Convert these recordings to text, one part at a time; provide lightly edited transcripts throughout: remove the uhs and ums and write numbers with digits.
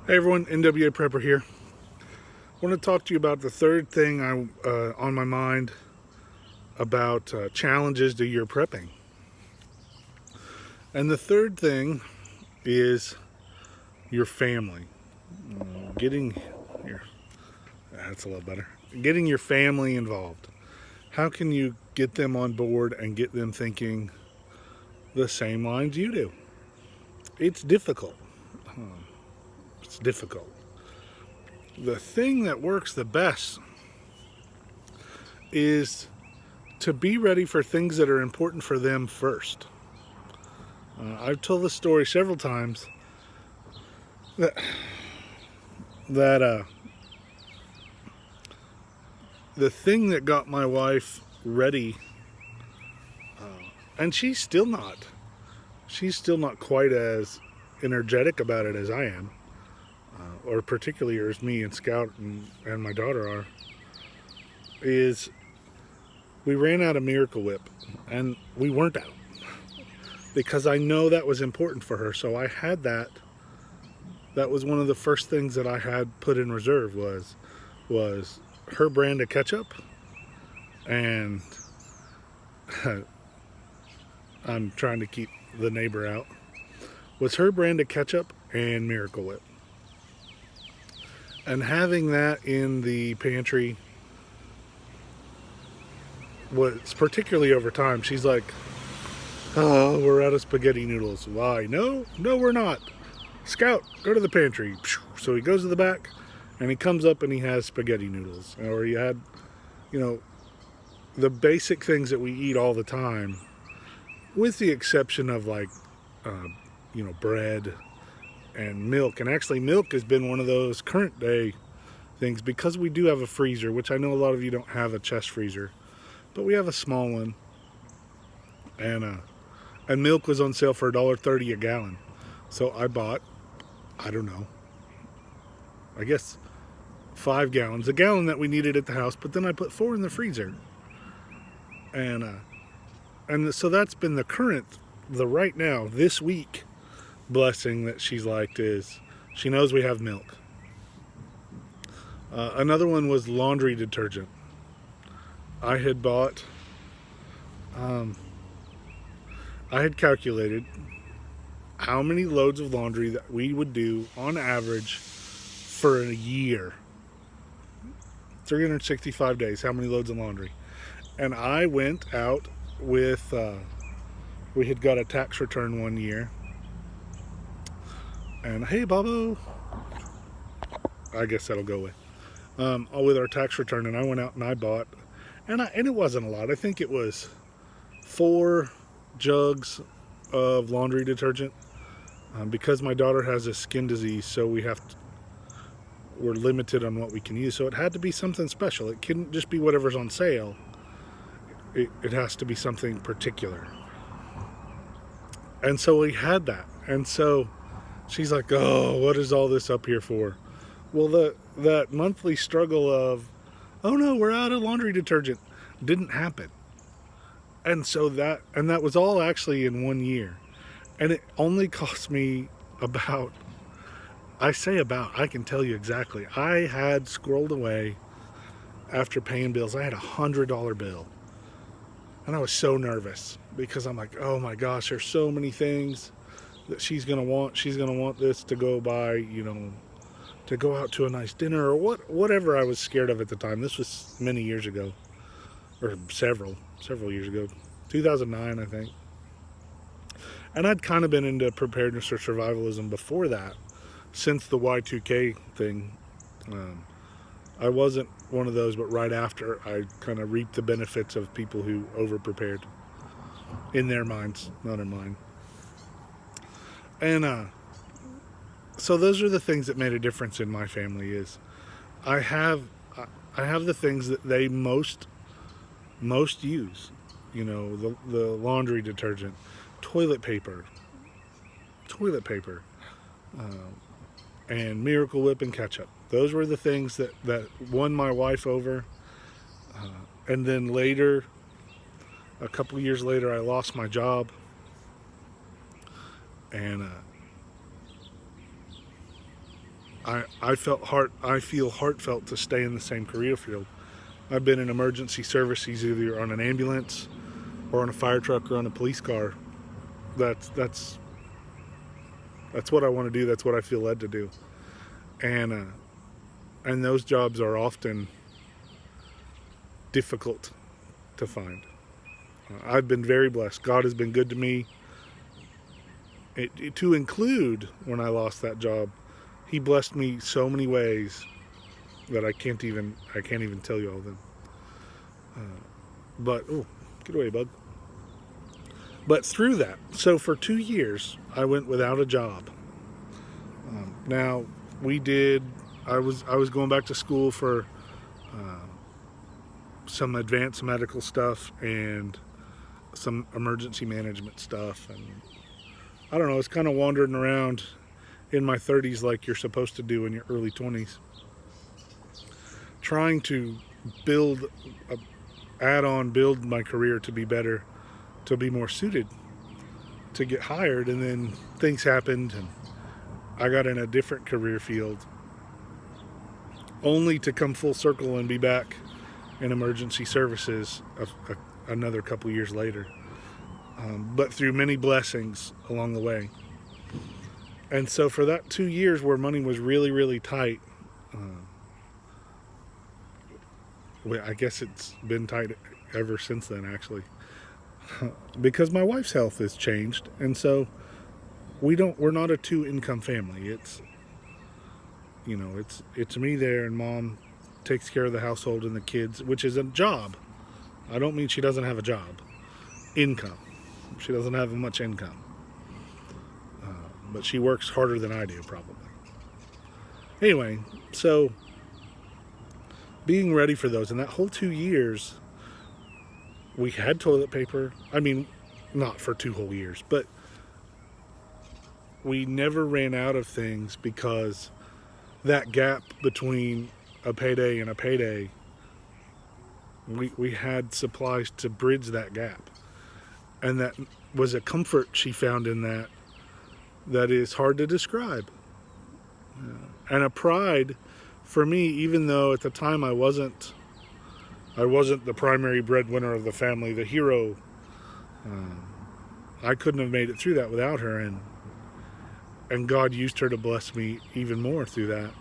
Hey everyone, NWA Prepper here. I want to talk to you about the third thing on my mind about challenges to your prepping. And the third thing is your family. Getting here, that's a little better. Getting your family involved. How can you get them on board and get them thinking the same lines you do? It's difficult. It's difficult. The thing that works the best is to be ready for things that are important for them first. I've told this story several times that that the thing that got my wife ready, and she's still not quite as energetic about it as I am, or particularly as me and Scout and my daughter are, is we ran out of Miracle Whip, and we weren't out because I know that was important for her. So I had that. That was one of the first things that I had put in reserve was her brand of ketchup, and I'm trying to keep the neighbor out, was her brand of ketchup and Miracle Whip. And having that in the pantry was, particularly over time, she's like, oh, we're out of spaghetti noodles. Why? No, we're not. Scout, go to the pantry. So he goes to the back and he comes up and he has spaghetti noodles. Or he had, you know, the basic things that we eat all the time, with the exception of like, bread and milk. And actually, milk has been one of those current day things because we do have a freezer, which I know a lot of you don't have a chest freezer, but we have a small one. And milk was on sale for $1.30 a gallon. So I bought, I don't know, I guess 5 gallons, a gallon that we needed at the house, but then I put 4 in the freezer. And so that's been the right now, this week, blessing that she's liked is she knows we have milk. Another one was laundry detergent. I had bought, I had calculated how many loads of laundry that we would do on average for a year. 365 days, how many loads of laundry. And I went out with, we had got a tax return one year. And hey, Bobo, I guess that'll go away. With our tax return, and I went out and I bought, and it wasn't a lot. I think it was 4 jugs of laundry detergent. Because my daughter has a skin disease, so we're limited on what we can use. So it had to be something special. It couldn't just be whatever's on sale. It has to be something particular. And so we had that. And so she's like, oh, what is all this up here for? Well, that monthly struggle of, oh no, we're out of laundry detergent, didn't happen. And so that was all actually in 1 year. And it only cost me about, I can tell you exactly. I had scrolled away after paying bills. I had $100 bill. And I was so nervous because I'm like, oh my gosh, there's so many things that she's going to want. She's going to want this to go buy, to go out to a nice dinner or whatever I was scared of at the time. This was many years ago, or several years ago, 2009, I think. And I'd kind of been into preparedness or survivalism before that, since the Y2K thing. I wasn't one of those, but right after, I kind of reaped the benefits of people who over-prepared in their minds, not in mine. And so those are the things that made a difference in my family. Is I have the things that they most use. The laundry detergent, toilet paper, and Miracle Whip and ketchup. Those were the things that won my wife over. And then later, a couple years later, I lost my job. And I feel heartfelt to stay in the same career field. I've been in emergency services either on an ambulance or on a fire truck or on a police car. That's what I want to do. That's what I feel led to do. And those jobs are often difficult to find. I've been very blessed. God has been good to me. To include when I lost that job, He blessed me so many ways that I can't even tell you all of them. But get away, bug. But through that, so for 2 years, I went without a job. Now I was going back to school for some advanced medical stuff and some emergency management stuff, and I don't know, it's kind of wandering around in my 30s like you're supposed to do in your early 20s, trying to build my career to be better, to be more suited, to get hired. And then things happened and I got in a different career field, only to come full circle and be back in emergency services another couple years later, but through many blessings along the way. And so for that 2 years where money was really, really tight, I guess it's been tight ever since then, actually, because my wife's health has changed, and so we're not a 2-income family. It's me there, and Mom takes care of the household and the kids, which is a job. I don't mean she doesn't have a job. Income. She doesn't have much income. But she works harder than I do, probably. Anyway, so being ready for those, and that whole 2 years, we had toilet paper. I mean, not for 2 whole years, but we never ran out of things, because that gap between a payday and a payday, we had supplies to bridge that gap. And that was a comfort she found in that is hard to describe. And a pride for me, even though at the time I wasn't the primary breadwinner of the family, the hero. I couldn't have made it through that without her, and God used her to bless me even more through that.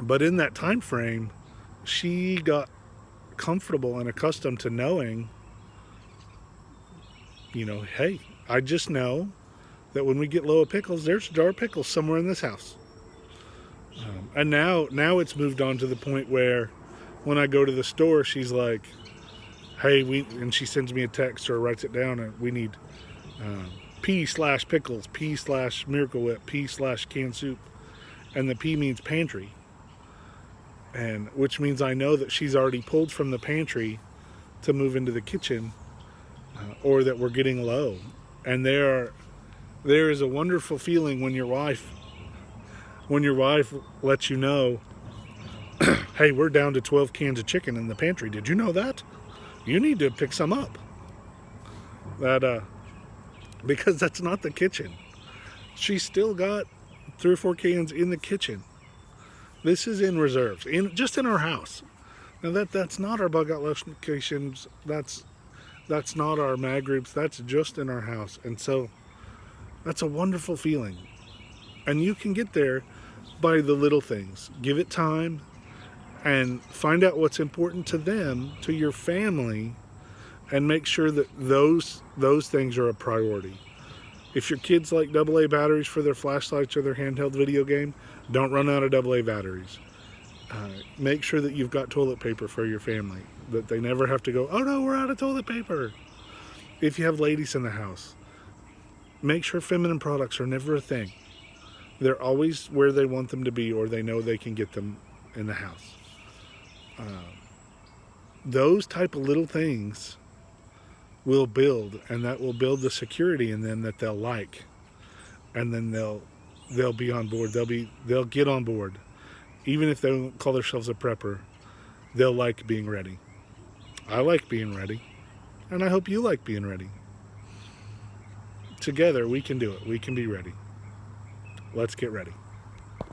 But in that time frame, she got comfortable and accustomed to knowing, hey, I just know that when we get low of pickles, there's a jar of pickles somewhere in this house. And now it's moved on to the point where when I go to the store, she's like, hey, and she sends me a text or writes it down, and we need P/pickles, P/Miracle Whip, P/canned soup. And the P means pantry. And which means I know that she's already pulled from the pantry to move into the kitchen, or that we're getting low. And there is a wonderful feeling when your wife lets you know, hey, we're down to 12 cans of chicken in the pantry. Did you know that? You need to pick some up. Because that's not the kitchen. She's still got 3 or 4 cans in the kitchen. This is in reserves, just in our house. Now that's not our bug out locations. That's not our mag groups. That's just in our house. And so that's a wonderful feeling. And you can get there by the little things. Give it time and find out what's important to them, to your family, and make sure that those things are a priority. If your kids like AA batteries for their flashlights or their handheld video game, don't run out of AA batteries. Make sure that you've got toilet paper for your family, that they never have to go, oh no, we're out of toilet paper. If you have ladies in the house, make sure feminine products are never a thing. They're always where they want them to be, or they know they can get them in the house. Those type of little things will build, and that will build the security in them that they'll like, and then they'll be on board. They'll get on board, even if they don't call themselves a prepper. They'll like being ready. I like being ready, and I hope you like being ready. Together we can do it. We can be ready. Let's get ready.